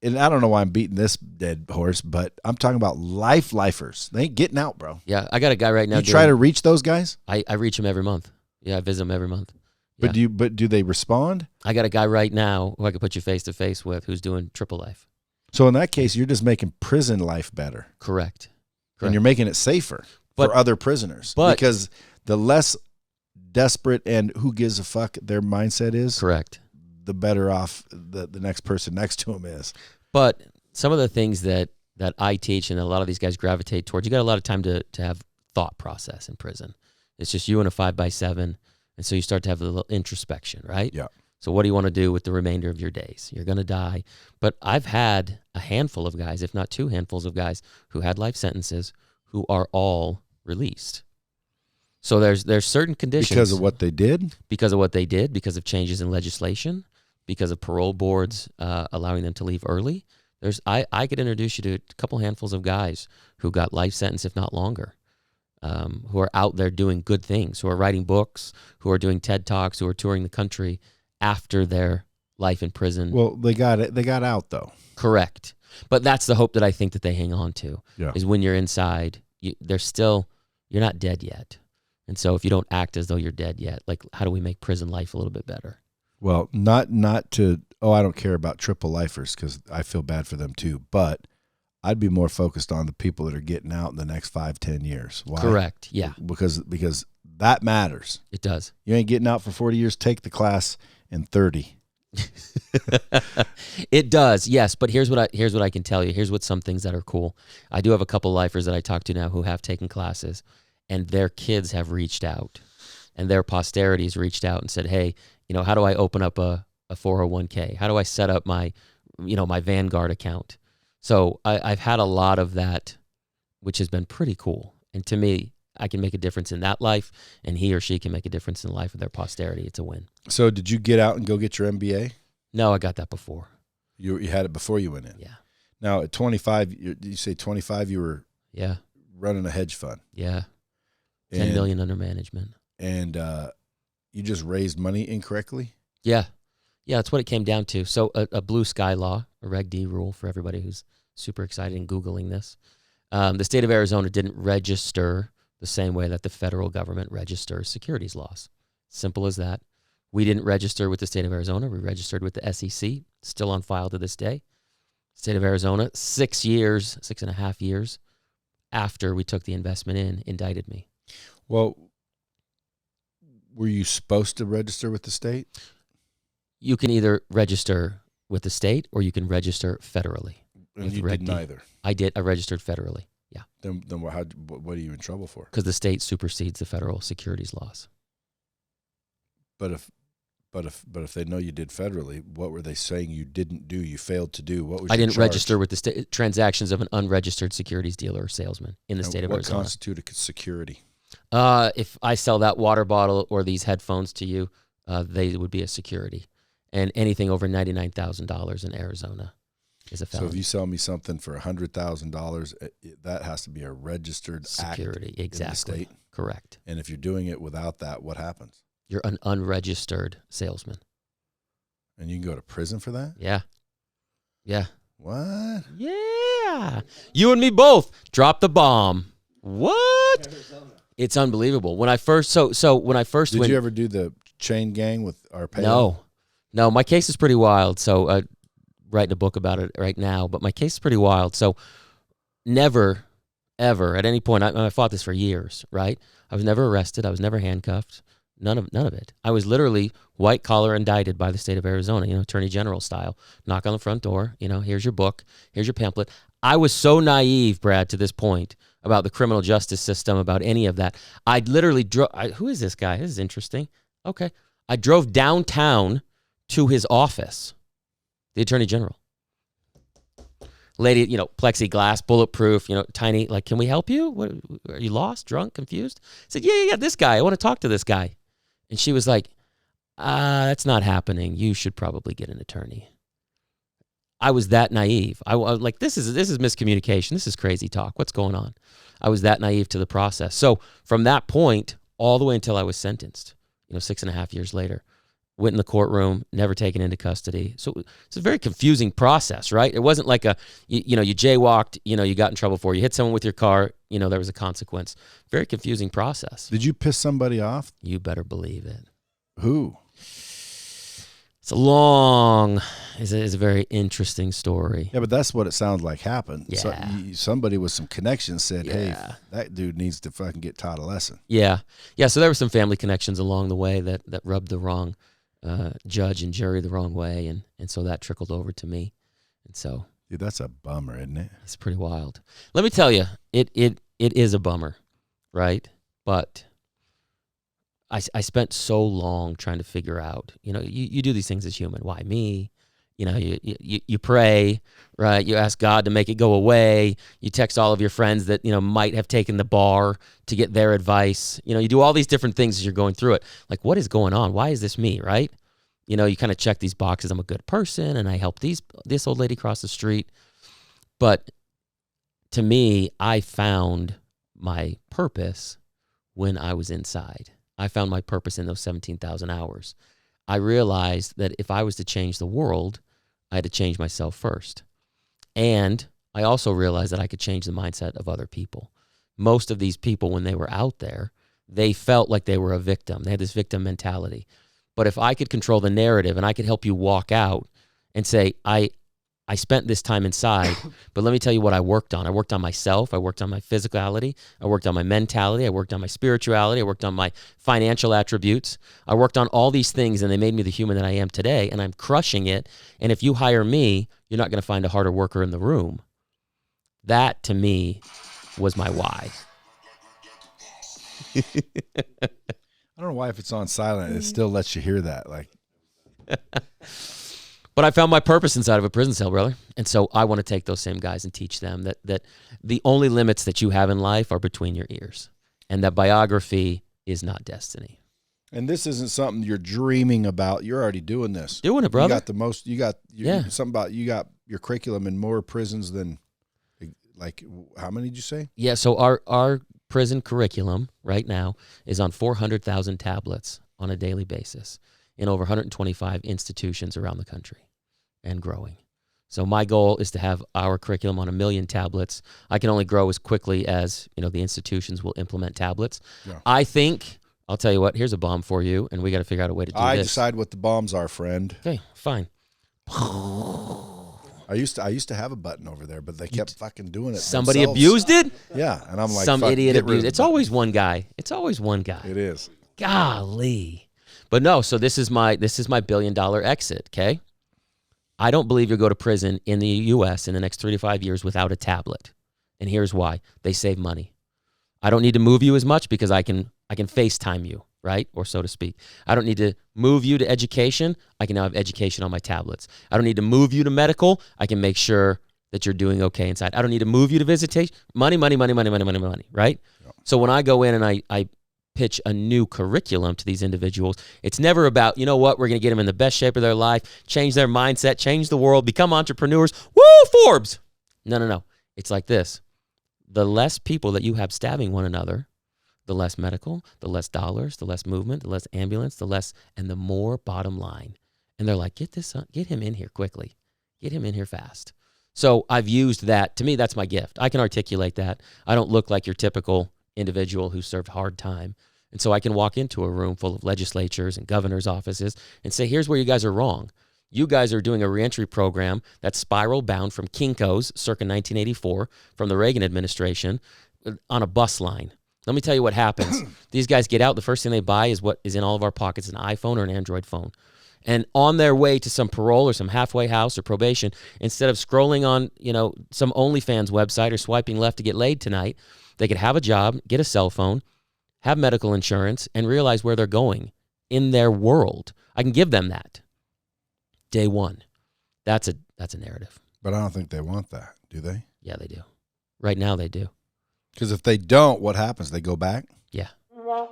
and I don't know why I'm beating this dead horse, but I'm talking about lifers. They ain't getting out, bro. Yeah, I got a guy right now. You try to reach those guys? I reach them every month. Yeah, I visit them every month. But Yeah. do they respond? I got a guy right now who I could put you face to face with who's doing triple life. So in that case, you're just making prison life better. Correct. And you're making it safer for other prisoners. Because the less desperate and who gives a fuck their mindset is, correct, the better off the next person next to him is. But some of the things that I teach and a lot of these guys gravitate towards, you got a lot of time to have thought process in prison. It's just you and a 5x7. And so you start to have a little introspection, right? Yeah. So what do you want to do with the remainder of your days? You're going to die. But I've had a handful of guys, if not 2 handfuls of guys, who had life sentences who are all released. So there's certain conditions. Because of what they did? Because of what they did, because of changes in legislation, because of parole boards allowing them to leave early. I could introduce you to a couple handfuls of guys who got life sentence, if not longer. Who are out there doing good things, who are writing books, who are doing TED Talks, who are touring the country after their life in prison. Well, they got out though. Correct. But that's the hope that I think that they hang on to. Yeah. Is when you're inside, you're not dead yet. And so if you don't act as though you're dead yet, like how do we make prison life a little bit better? Well, not to, I don't care about triple lifers because I feel bad for them too, but I'd be more focused on the people that are getting out in the next 5-10 years. Why? Correct. Yeah. Because that matters. It does. You ain't getting out for 40 years. Take the class in 30. It does. Yes. But here's what I can tell you. Here's what some things that are cool. I do have a couple lifers that I talk to now who have taken classes and their kids have reached out and their posterities reached out and said, hey, how do I open up a a 401k? How do I set up my, my Vanguard account? So I've had a lot of that, which has been pretty cool. And to me, I can make a difference in that life, and he or she can make a difference in the life of their posterity. It's a win. So did you get out and go get your MBA? No, I got that before. You had it before you went in? Yeah. Now, at 25, you say 25 you were running a hedge fund? Yeah. 10 million under management. And you just raised money incorrectly? Yeah. Yeah, that's what it came down to. So a blue sky law, a Reg D rule for everybody who's super excited and Googling this. The state of Arizona didn't register the same way that the federal government registers securities laws. Simple as that. We didn't register with the state of Arizona. We registered with the SEC, still on file to this day. State of Arizona, 6.5 years after we took the investment in, indicted me. Well, were you supposed to register with the state? You can either register with the state or you can register federally. And you did neither. I did. I registered federally. Yeah. Then what are you in trouble for? Because the state supersedes the federal securities laws. But if they know you did federally, what were they saying you didn't do? You failed to do? What was I your didn't charge? register with the state transactions of an unregistered securities dealer or salesman in the state of Arizona. What constituted security? If I sell that water bottle or these headphones to you, they would be a security. And anything over $99,000 in Arizona is a felony. So if you sell me something for $100,000, that has to be a registered security, act exactly. in the state? Correct. And if you're doing it without that, what happens? You're an unregistered salesman. And you can go to prison for that? Yeah. Yeah. What? Yeah. You and me both. Drop the bomb. What? Arizona. It's unbelievable. When I first when I first Did you ever do the chain gang with Arpaio? No, my case is pretty wild. So writing a book about it right now, but my case is pretty wild. So never, ever at any point, I fought this for years, right? I was never arrested. I was never handcuffed. None of it. I was literally white collar indicted by the state of Arizona, attorney general style. Knock on the front door, here's your book, here's your pamphlet. I was so naive, Brad, to this point about the criminal justice system, about any of that. I literally who is this guy? This is interesting. Okay. I drove downtown to his office, the attorney general. Lady, plexiglass, bulletproof, tiny, like, can we help you? What, are you lost, drunk, confused? I said, yeah, this guy. I want to talk to this guy. And she was like, that's not happening. You should probably get an attorney. I was that naive. I was like, this is miscommunication. This is crazy talk. What's going on? I was that naive to the process. So from that point all the way until I was sentenced, 6.5 years later, went in the courtroom, never taken into custody. So it's a very confusing process, right? It wasn't like you jaywalked, you got in trouble for, you hit someone with your car, there was a consequence. Very confusing process. Did you piss somebody off? You better believe it. Who? It's a very interesting story. Yeah, but that's what it sounds like happened. Yeah. So somebody with some connections said, Yeah. hey, that dude needs to fucking get taught a lesson. Yeah. Yeah, so there were some family connections along the way that rubbed the wrong judge and jury the wrong way, and so that trickled over to me. And so, Dude, that's a bummer, isn't it? it's pretty wild. Let me tell you, it is a bummer, right? But I spent so long trying to figure out, you do these things as human. Why me? You pray, right? You ask God to make it go away. You text all of your friends that, might have taken the bar to get their advice. You do all these different things as you're going through it. Like, what is going on? Why is this me, right? You kind of check these boxes. I'm a good person, and I helped this old lady cross the street. But to me, I found my purpose when I was inside. I found my purpose in those 17,000 hours. I realized that if I was to change the world, I had to change myself first. And I also realized that I could change the mindset of other people. Most of these people, when they were out there, they felt like they were a victim. They had this victim mentality. But if I could control the narrative and I could help you walk out and say, I spent this time inside, but let me tell you what I worked on. I worked on myself. I worked on my physicality. I worked on my mentality. I worked on my spirituality. I worked on my financial attributes. I worked on all these things, and they made me the human that I am today, and I'm crushing it. And if you hire me, you're not going to find a harder worker in the room. That, to me, was my why. I don't know why if it's on silent, it still lets you hear that. Like, But I found my purpose inside of a prison cell, brother. And so I want to take those same guys and teach them that the only limits that you have in life are between your ears, and that biography is not destiny. And this isn't something you're dreaming about. You're already doing this. Doing it, brother. You got the most. You got something about you got your curriculum in more prisons than, like, how many did you say? Yeah. So our prison curriculum right now is on 400,000 tablets on a daily basis in over 125 institutions around the country and growing. So my goal is to have our curriculum on 1 million tablets. I can only grow as quickly as, the institutions will implement tablets. Yeah. I think, I'll tell you what, here's a bomb for you, and we got to figure out a way to do this. I decide what the bombs are, friend. Okay, fine. I used to have a button over there, but they kept fucking doing it. Somebody themselves. abused it? Yeah, and I'm like, some idiot abused it. It's always one guy. It's always one guy. It is. Golly. But no, so this is my $1 billion exit, okay? I don't believe you'll go to prison in the U.S. in the next 3 to 5 years without a tablet. And here's why. They save money. I don't need to move you as much because I can FaceTime you, right? Or so to speak. I don't need to move you to education. I can now have education on my tablets. I don't need to move you to medical. I can make sure that you're doing okay inside. I don't need to move you to visitation. Money, right? Yeah. So when I go in and I pitch a new curriculum to these individuals, it's never about, we're going to get them in the best shape of their life, change their mindset, change the world, become entrepreneurs. Woo, Forbes. No. It's like this. The less people that you have stabbing one another, the less medical, the less dollars, the less movement, the less ambulance, and the more bottom line. And they're like, get him in here quickly. Get him in here fast. So I've used that. To me, that's my gift. I can articulate that. I don't look like your typical individual who served hard time. And so I can walk into a room full of legislatures and governor's offices and say, here's where you guys are wrong. You guys are doing a reentry program that's spiral bound from Kinko's circa 1984 from the Reagan administration on a bus line. Let me tell you what happens. These guys get out. The first thing they buy is what is in all of our pockets, an iPhone or an Android phone. And on their way to some parole or some halfway house or probation, instead of scrolling on, some OnlyFans website or swiping left to get laid tonight, they could have a job, get a cell phone, have medical insurance, and realize where they're going in their world. I can give them that. Day one. That's a narrative. But I don't think they want that, do they? Yeah, they do. Right now they do. Because if they don't, what happens? They go back? Yeah. That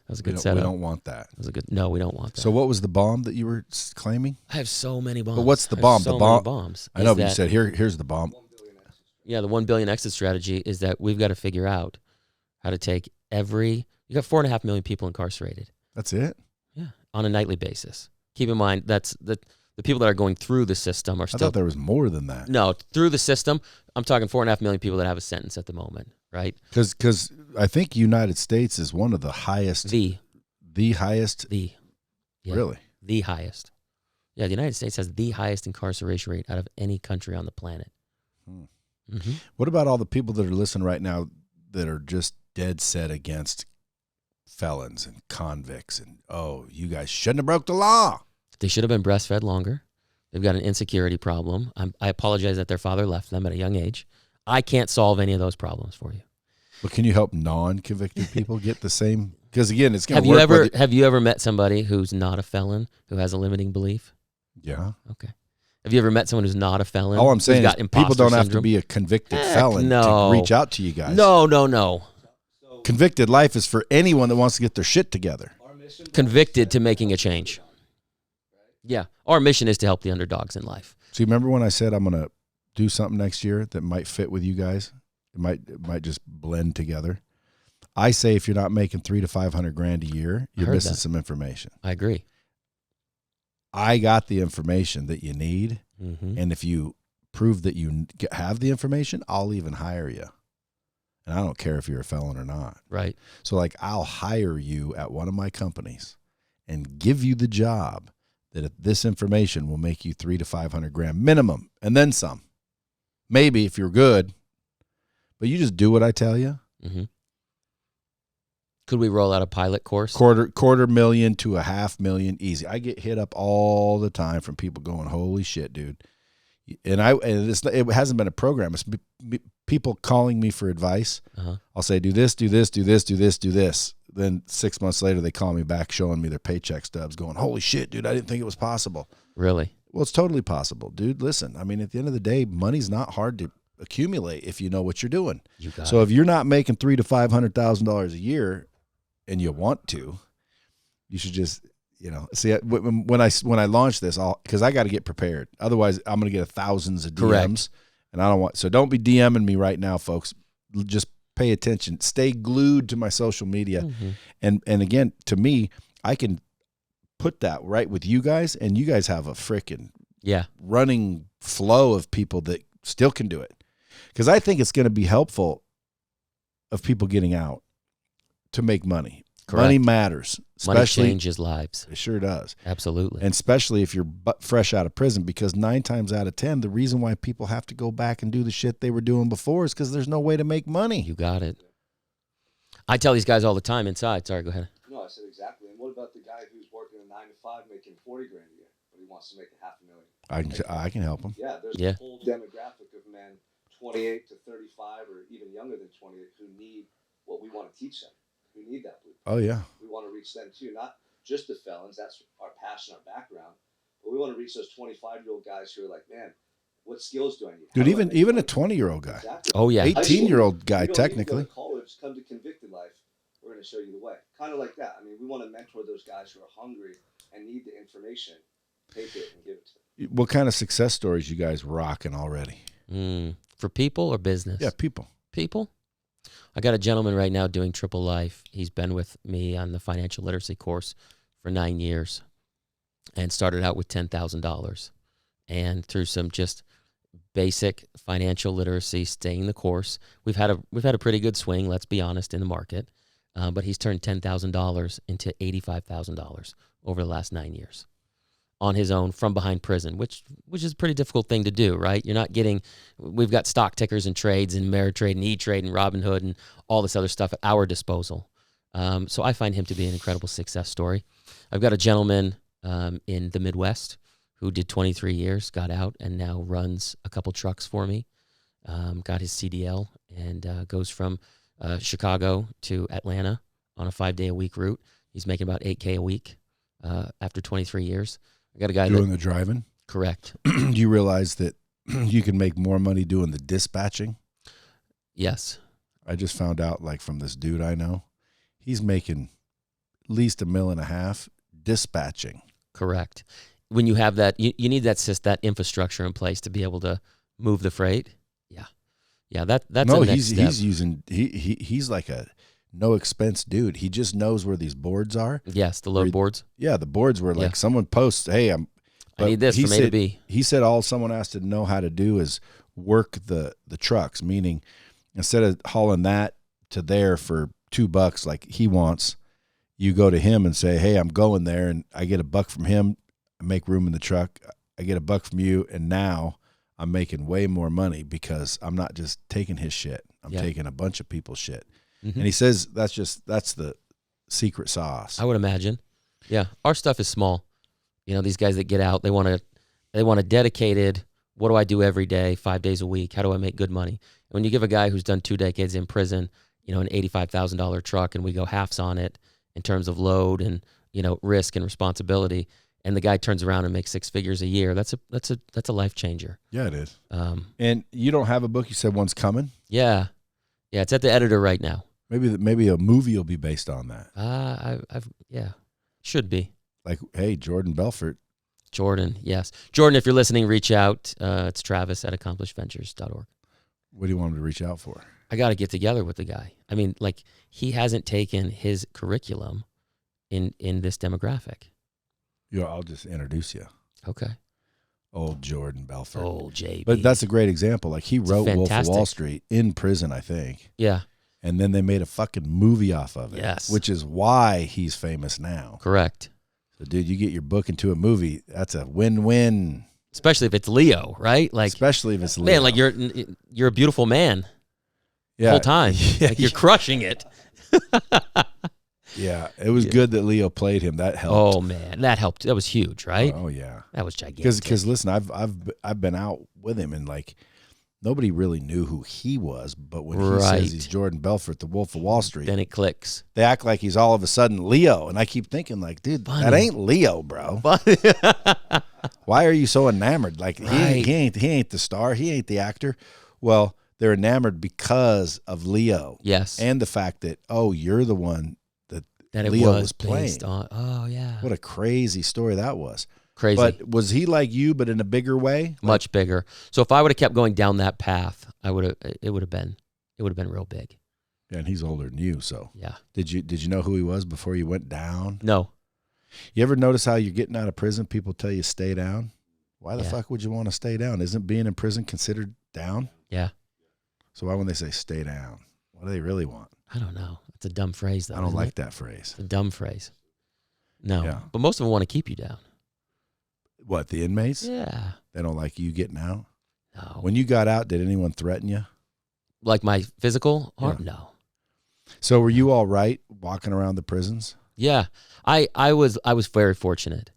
was a good setup. We don't want that. No, we don't want that. So what was the bomb that you were claiming? I have so many bombs. But what's the bomb? So many bombs. I know, but you said here's the bomb. Yeah, the 1 billion exit strategy is that we've got to figure out how to take you got 4.5 million people incarcerated. That's it? Yeah, on a nightly basis. Keep in mind, that's the people that are going through the system are still. I thought there was more than that. No, through the system, I'm talking 4.5 million people that have a sentence at the moment, right? Because I think United States is one of the highest. The highest? Yeah, really? The highest. Yeah, the United States has the highest incarceration rate out of any country on the planet. Mm-hmm. What about all the people that are listening right now that are just dead set against felons and convicts and, you guys shouldn't have broke the law? They should have been breastfed longer. They've got an insecurity problem. I apologize that their father left them at a young age. I can't solve any of those problems for you. But can you help non-convicted people get the same? Because again, it's going to work. Have you ever met somebody who's not a felon who has a limiting belief? Yeah. Okay. Have you ever met someone who's not a felon? All I'm saying is people don't have to be a convicted felon to reach out to you guys. No. Convicted life is for anyone that wants to get their shit together. Convicted to making a change. Yeah. Our mission is to help the underdogs in life. So you remember when I said I'm going to do something next year that might fit with you guys? It might just blend together. I say if you're not making $300,000 to $500,000 a year, you're missing some information. I agree. I got the information that you need, and if you prove that you have the information, I'll even hire you. And I don't care if you're a felon or not. Right. So, I'll hire you at one of my companies and give you the job that if this information will make you $300,000 to $500,000 minimum, and then some. Maybe if you're good, but you just do what I tell you. Mm-hmm. Could we roll out a pilot course? $250,000 to $500,000 easy. I get hit up all the time from people going, "Holy shit, dude!" And it hasn't been a program. It's people calling me for advice. I'll say, "Do this, do this, do this, do this, do this." then 6 months later, they call me back showing me their paycheck stubs going, holy shit, dude, I didn't think it was possible. Really? Well, it's totally possible, dude. Listen, I mean, at the end of the day, money's not hard to accumulate if you know what you're doing. You got So it. if you're not making $300,000 to $500,000 a year and you want to, you should just, see, when I launch this, because I got to get prepared. Otherwise, I'm going to get thousands of DMs. Correct. And I don't want, so don't be DMing me right now, folks. Just pay attention. Stay glued to my social media. Mm-hmm. And again, to me, I can put that right with you guys, and you guys have a freaking running flow of people that still can do it. Because I think it's going to be helpful of people getting out to make money. Correct. Money matters. Money changes lives. It sure does. Absolutely. And especially if you're fresh out of prison, because 9 times out of 10, the reason why people have to go back and do the shit they were doing before is because there's no way to make money. You got it. I tell these guys all the time inside. Sorry, go ahead. No, I said exactly. And what about the guy who's working a 9 to 5 making $40,000 a year, but he wants to make $500,000? I can help them. Yeah, there's a whole demographic of men 28 to 35 or even younger than 28 who need what we want to teach them, who need that blueprint. Oh, yeah. We want to reach them too, not just the felons. That's our passion, our background. But we want to reach those 25-year-old guys who are like, man, what skills do I need? Dude, even a 20-year-old guy. Exactly. Oh, yeah. 18-year-old guy, you don't technically. need to go to college, come to convicted life. We're going to show you the way. Kind of like that. I mean, we want to mentor those guys who are hungry and need the information. Take it and give it to them. What kind of success stories you guys rocking already? For people or business? Yeah, people. People? I got a gentleman right now doing Triple Life. He's been with me on the financial literacy course for 9 years and started out with $10,000. And through some just basic financial literacy, staying the course, we've had a pretty good swing, let's be honest, in the market. But he's turned $10,000 into $85,000 over the last 9 years on his own from behind prison, which is a pretty difficult thing to do, right? You're not getting, we've got stock tickers and trades and Ameritrade and E-Trade and Robinhood and all this other stuff at our disposal. So I find him to be an incredible success story. I've got a gentleman in the Midwest who did 23 years, got out, and now runs a couple trucks for me, got his CDL, and goes from Chicago to Atlanta on a 5-day-a-week route. He's making about $8,000 a week after 23 years. I got a guy doing the driving. Correct. Do you realize that you can make more money doing the dispatching? Yes. I just found out, like, from this dude I know, he's making at least $1.5 million dispatching. Correct. When you have that, you need that infrastructure in place to be able to move the freight. Yeah. That's no. The next step. He's using he's like a no expense dude. He just knows where these boards are. Yes, the load boards. Yeah, the boards where like someone posts, hey, I need this from A to B. He said all someone has to know how to do is work the trucks, meaning instead of hauling that to there for $2 like he wants, you go to him and say, hey, I'm going there, and I get $1 from him, I make room in the truck, I get $1 from you, and now I'm making way more money because I'm not just taking his shit. I'm taking a bunch of people's shit. Mm-hmm. And he says that's the secret sauce. I would imagine. Yeah. Our stuff is small. You know, these guys that get out, they want a dedicated, what do I do every day, 5 days a week? How do I make good money? And when you give a guy who's done 2 decades in prison, you know, an $85,000 truck, and we go halves on it in terms of load and, you know, risk and responsibility, and the guy turns around and makes 6 figures a year, that's a life changer. Yeah, it is. And you don't have a book, you said one's coming? Yeah. Yeah, it's at the editor right now. Maybe a movie will be based on that. Should be. Like, hey, Jordan Belfort. Jordan, yes. Jordan, if you're listening, reach out. It's Travis at accomplishventures.org. What do you want him to reach out for? I got to get together with the guy. I mean, like, he hasn't taken his curriculum in this demographic. Yeah, I'll just introduce you. Okay. Old Jordan Belfort. Old JB. But that's a great example. Like, he wrote Wolf of Wall Street in prison, I think. Yeah. And then they made a fucking movie off of it. Yes. Which is why he's famous now. Correct. So, dude, you get your book into a movie, that's a win-win. Especially if it's Leo, right? Like, especially if it's Leo. Man, like, you're a beautiful man the whole time. Yeah, like, you're crushing it. Yeah, it was good that Leo played him. That helped. Oh man, that helped. That was huge, right? Oh yeah, that was gigantic. Because listen, I've been out with him, and like nobody really knew who he was. But when he Right. says he's Jordan Belfort, the Wolf of Wall Street, Then it clicks. they act like he's all of a sudden Leo. And I keep thinking, like, dude, Funny. that ain't Leo, bro. Why are you so enamored? Like, Right. he ain't the star. He ain't the actor. Well, they're enamored because of Leo. Yes. And the fact that, oh, you're the one that That it Leo was was playing. based on. Oh, yeah. What a crazy story that was. Crazy. But was he like you, but in a bigger way? Much bigger. So if I would have kept going down that path, it would have been real big. Yeah, and he's older than you, so. Yeah. Did you know who he was before you went down? No. You ever notice how you're getting out of prison, people tell you stay down? Why the Yeah. fuck would you want to stay down? Isn't being in prison considered down? Yeah. So why when they say stay down? What do they really want? I don't know. It's a dumb phrase, though. I don't isn't like it? that phrase. It's a dumb phrase. No. Yeah. But most of them want to keep you down. What, the inmates? Yeah. They don't like you getting out? No. When you got out, did anyone threaten you? Like my physical harm? Yeah. No. So were you all right walking around the prisons? Yeah. I was very fortunate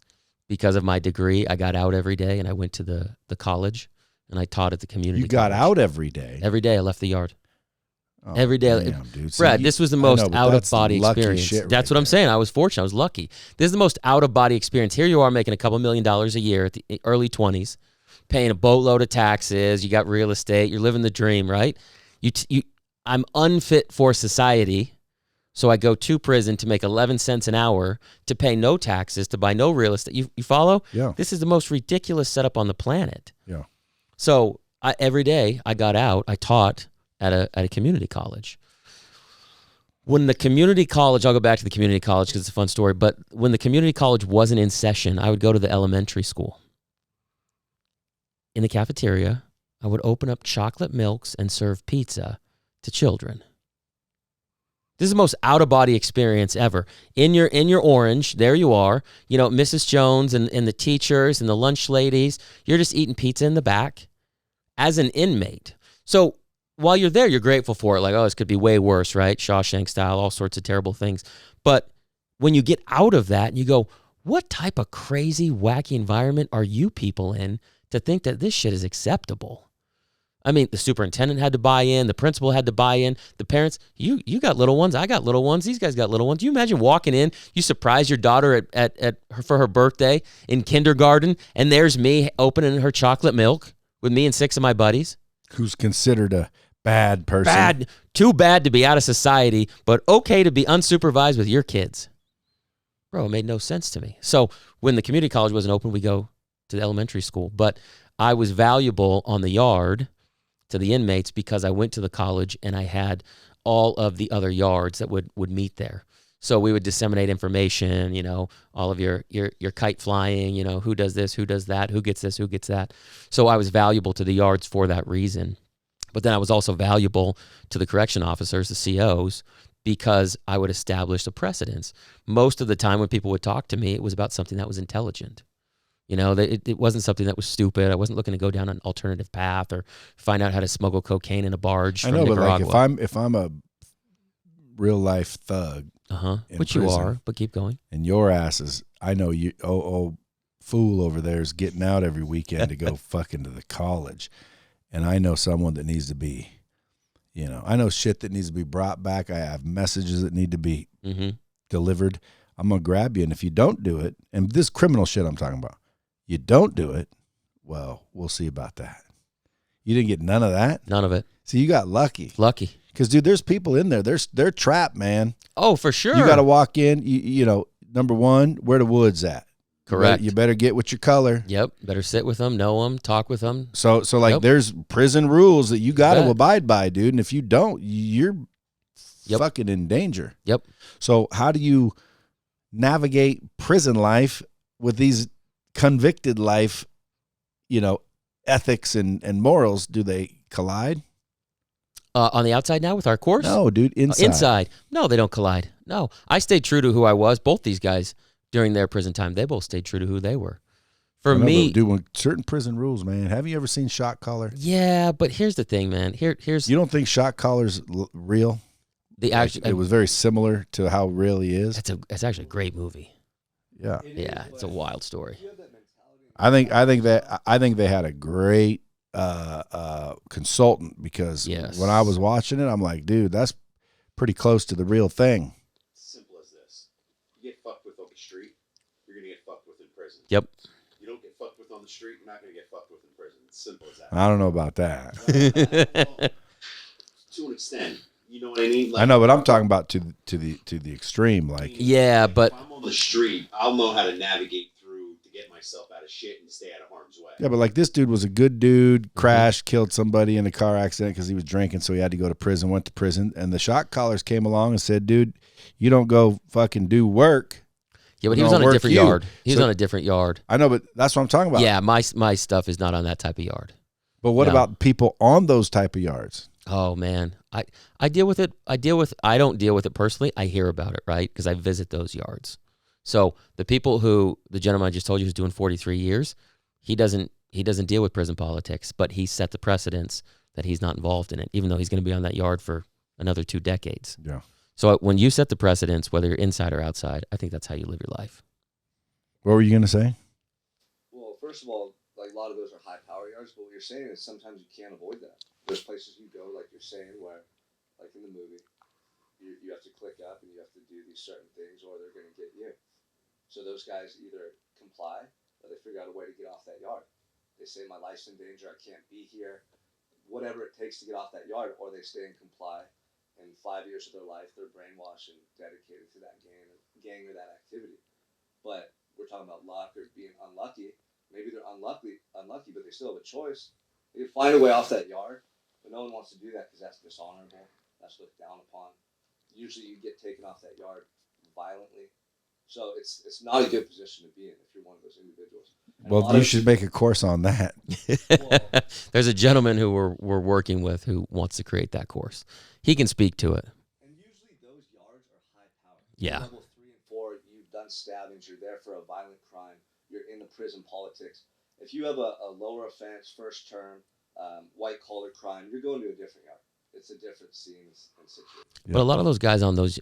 because of my degree. I got out every day and I went to the college and I taught at the community You got college. out every day? Every day I left the yard. Oh, every day. Damn, dude. See, Brad, this was the most but that's out-of-body lucky experience. shit That's right what I'm there. saying. I was fortunate. I was lucky. This is the most out-of-body experience. Here you are making a couple $1 million a year at the early 20s, paying a boatload of taxes. You got real estate. You're living the dream, right? I'm unfit for society, so I go to prison to make 11 cents an hour, to pay no taxes, to buy no real estate. You follow? Yeah. This is the most ridiculous setup on the planet. Yeah. So every day I got out, I taught at a community college. When the community college, I'll go back to the community college because it's a fun story, but when the community college wasn't in session, I would go to the elementary school. In the cafeteria, I would open up chocolate milks and serve pizza to children. This is the most out-of-body experience ever. In your orange, there you are, Mrs. Jones and the teachers and the lunch ladies, you're just eating pizza in the back as an inmate. So while you're there, you're grateful for it. Like, oh, this could be way worse, right? Shawshank style, all sorts of terrible things. But when you get out of that and you go, what type of crazy, wacky environment are you people in to think that this shit is acceptable? I mean, the superintendent had to buy in. The principal had to buy in. The parents, you got little ones. I got little ones. These guys got little ones. You imagine walking in, you surprise your daughter for her birthday in kindergarten, and there's me opening her chocolate milk with me and 6 of my buddies. Who's considered a bad person? Bad. Too bad to be out of society, but okay to be unsupervised with your kids. Bro, it made no sense to me. So when the community college wasn't open, we go to the elementary school. But I was valuable on the yard to the inmates because I went to the college and I had all of the other yards that would meet there. So we would disseminate information, all of your kite flying, who does this, who does that, who gets this, who gets that. So I was valuable to the yards for that reason. But then I was also valuable to the correction officers, the COs, because I would establish a precedence. Most of the time when people would talk to me, it was about something that was intelligent. It wasn't something that was stupid. I wasn't looking to go down an alternative path or find out how to smuggle cocaine in a barge from Nicaragua. But like if I'm a real life thug, which prison, you are, but keep going. And your ass is, I know you, fool over there is getting out every weekend to go fucking to the college. And I know someone that needs to be, I know shit that needs to be brought back. I have messages that need to be delivered. I'm going to grab you. And if you don't do it, and this criminal shit I'm talking about, you don't do it, well, we'll see about that. You didn't get none of that? None of it. So you got lucky. Lucky. Because, dude, there's people in there. They're trapped, man. Oh, for sure. You got to walk in, number one, where the wood's at. Correct. You better get with your color. Yep. Better sit with them, know them, talk with them. So there's prison rules that you got to abide by, dude. And if you don't, you're fucking in danger. Yep. So how do you navigate prison life with these convicted life, ethics and morals? Do they collide? On the outside now with our course? No, dude, inside. Inside. No, they don't collide. No. I stayed true to who I was. Both these guys, during their prison time, they both stayed true to who they were. For me, dude, when certain prison rules, man. Have you ever seen Shot Collar? Yeah, but here's the thing, man. Here's you don't think Shot Collar's real? It was very similar to how real he is. It's actually a great movie. Yeah, yeah, it's a wild story. I think they had a great consultant, because Yes. when I was watching it, I'm like, dude, that's pretty close to the real thing. Simple as this. You get fucked with on the street, you're going to get fucked with in prison. Yep. You don't get fucked with on the street, you're not going to get fucked with in prison. It's simple as that. I don't know about that. Well, to an extent. You know what I mean? Like, I know, but I'm talking about to the extreme. Like, Yeah, but if I'm on the street, I'll know how to navigate through to get myself out of shit and stay out of harm's way. yeah, but like this dude was a good dude, crashed, killed somebody in a car accident because he was drinking, so he had to go to prison, went to prison, and the shot callers came along and said, dude, you don't go fucking do work. yeah, but he No, was on a work different you. yard. He was So- on a different yard. I know, but that's what I'm talking about. Yeah, my stuff is not on that type of yard. But what No. about people on those type of yards? Oh man, I deal with it. I don't deal with it personally. I hear about it, right? Because I visit those yards. So the people who the gentleman I just told you who's doing 43 years, he doesn't deal with prison politics, but he set the precedence that he's not involved in it, even though he's going to be on that yard for another 2 decades. Yeah. So when you set the precedence, whether you're inside or outside, I think that's how you live your life. What were you going to say? Well, first of all, like a lot of those are high power yards, but what you're saying is sometimes you can't avoid that. There's places you go, like you're saying, where, like in the movie, you have to click up and you have to do these certain things or they're going to get you. So those guys either comply or they figure out a way to get off that yard. They say, my life's in danger, I can't be here, whatever it takes to get off that yard, or they stay and comply. And 5 years of their life, they're brainwashed and dedicated to that gang or that activity. But we're talking about luck or being unlucky. Maybe they're unlucky, but they still have a choice. They can find a way off that yard, but no one wants to do that because that's dishonorable. That's looked down upon. Usually you get taken off that yard violently. So it's not a good position to be in if you're one of those individuals. And a Well, lot you of- should make a course on that. Well- There's a gentleman who we're working with who wants to create that course. He can speak to it. And usually those yards are high power. Yeah. Level 3 and 4, you've done stabbings, you're there for a violent crime, you're in the prison politics. If you have a lower offense, first term, white collar crime, you're going to a different yard. It's a different scene and situation. But a lot of those guys on those,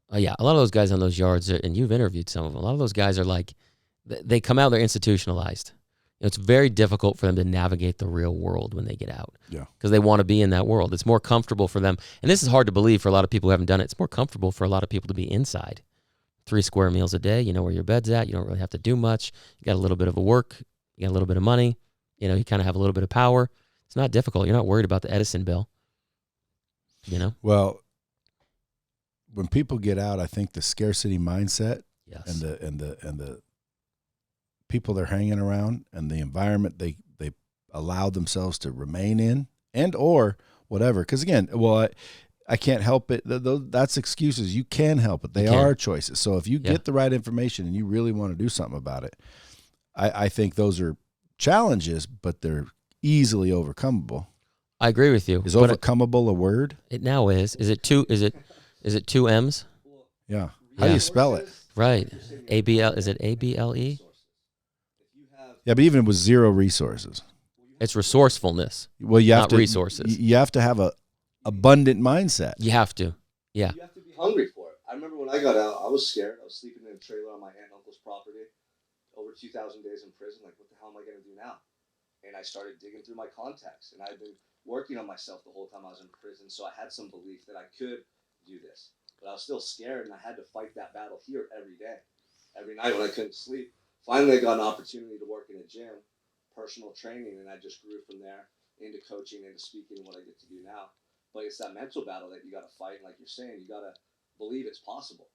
a lot of those guys on those yards, and you've interviewed some of them. A lot of those guys are like, they come out, they're institutionalized. It's very difficult for them to navigate the real world when they get out. Yeah. Because they want to be in that world. It's more comfortable for them. And this is hard to believe for a lot of people who haven't done it. It's more comfortable for a lot of people to be inside. 3 square meals a day. You know where your bed's at. You don't really have to do much. You got a little bit of a work. You got a little bit of money. You know, you kind of have a little bit of power. It's not difficult. You're not worried about the Edison bill. You know? Well, when people get out, I think the scarcity mindset Yes. and the people they're hanging around and the environment they allow themselves to remain in and or whatever. Because again, well, I can't help it. That's excuses. You can help it. They You can. are choices. So if you get the right information and you really want to do something about it, I think those are challenges, but they're easily overcomable. I agree with you. Is but overcomable a word? it now is. Is it two M's? Yeah. How do Yeah. you spell it? Right. ABL. Is it ABLE? If you have Yeah, but even with zero resources. It's resourcefulness. Well, you have Not to resources. You have to have a abundant mindset. You have to. Yeah. You have to be hungry for it. I remember when I got out, I was scared. I was sleeping in a trailer on my aunt and uncle's property. Over 2,000 days in prison. Like, what the hell am I going to do now? And I started digging through my contacts. And I'd been working on myself the whole time I was in prison. So I had some belief that I could do this. But I was still scared, and I had to fight that battle here every day. Every night when I couldn't sleep. Finally, I got an opportunity to work in a gym, personal training, and I just grew from there into coaching, into speaking, and what I get to do now. But it's that mental battle that you got to fight. And like you're saying, you got to believe it's possible.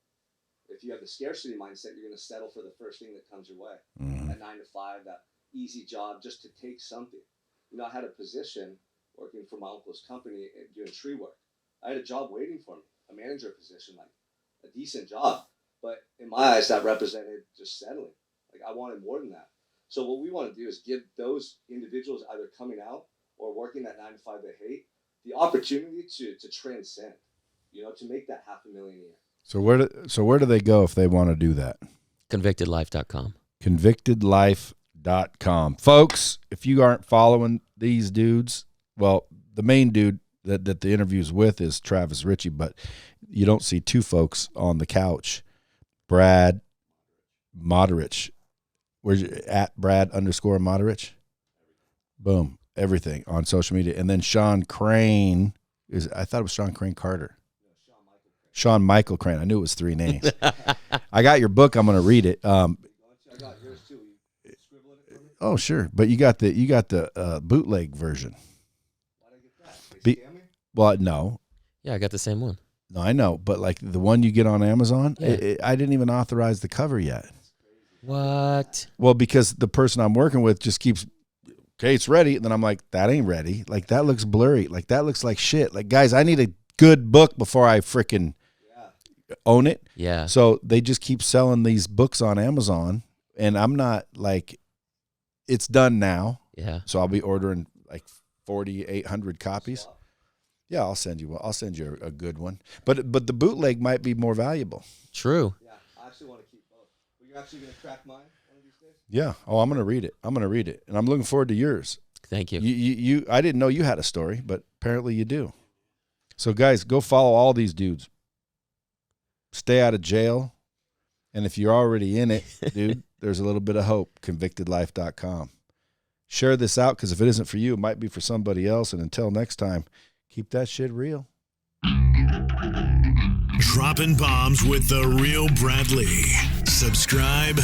If you have the scarcity mindset, you're going to settle for the first thing that comes your way. Mhm. That 9 to 5, that easy job just to take something. You know, I had a position working for my uncle's company and doing tree work. I had a job waiting for me, a manager position, like a decent job. But in my eyes, that represented just settling. Like I wanted more than that. So what we want to do is give those individuals either coming out or working that 9 to 5 they hate the opportunity to transcend, you know, to make that $500,000 a year. So where do they go if they want to do that? ConvictedLife.com. Convictedlife.com. Folks, if you aren't following these dudes, well, the main dude that the interview's with is Travis Richey, but you don't see two folks on the couch. Brad Modrich. Where's you at Brad _ Modrich? Boom. everything on social media. And then Sean Crane I thought it was Sean Crane Carter. Sean Michael Crane. I knew it was 3 names. I got your book. I'm going to read it. I got yours too. You scribbling it for me? Oh, sure. But you got the bootleg version. Why'd I get that? They scam me? Well, no. Yeah, I got the same one. No, I know. But like the one you get on Amazon, Yeah. I didn't even authorize the cover yet. What? Well, because the person I'm working with just keeps, okay, it's ready. And then I'm like, that ain't ready. Like, that looks blurry. Like, that looks like shit. Like, guys, I need a good book before I freaking own it. Yeah. So they just keep selling these books on Amazon. And I'm not like, it's done now. Yeah. So I'll be ordering like 4,800 copies. Yeah, I'll send you a good one. But the bootleg might be more valuable. True. Yeah, I actually want to keep both. Are you actually going to crack mine one of these days? Yeah. Oh, I'm going to read it. And I'm looking forward to yours. Thank you. You I didn't know you had a story, but apparently you do. So guys, go follow all these dudes. Stay out of jail. And if you're already in it, dude, there's a little bit of hope. ConvictedLife.com. Share this out, because if it isn't for you, it might be for somebody else. And until next time, keep that shit real. Dropping bombs with the real Bradley. Subscribe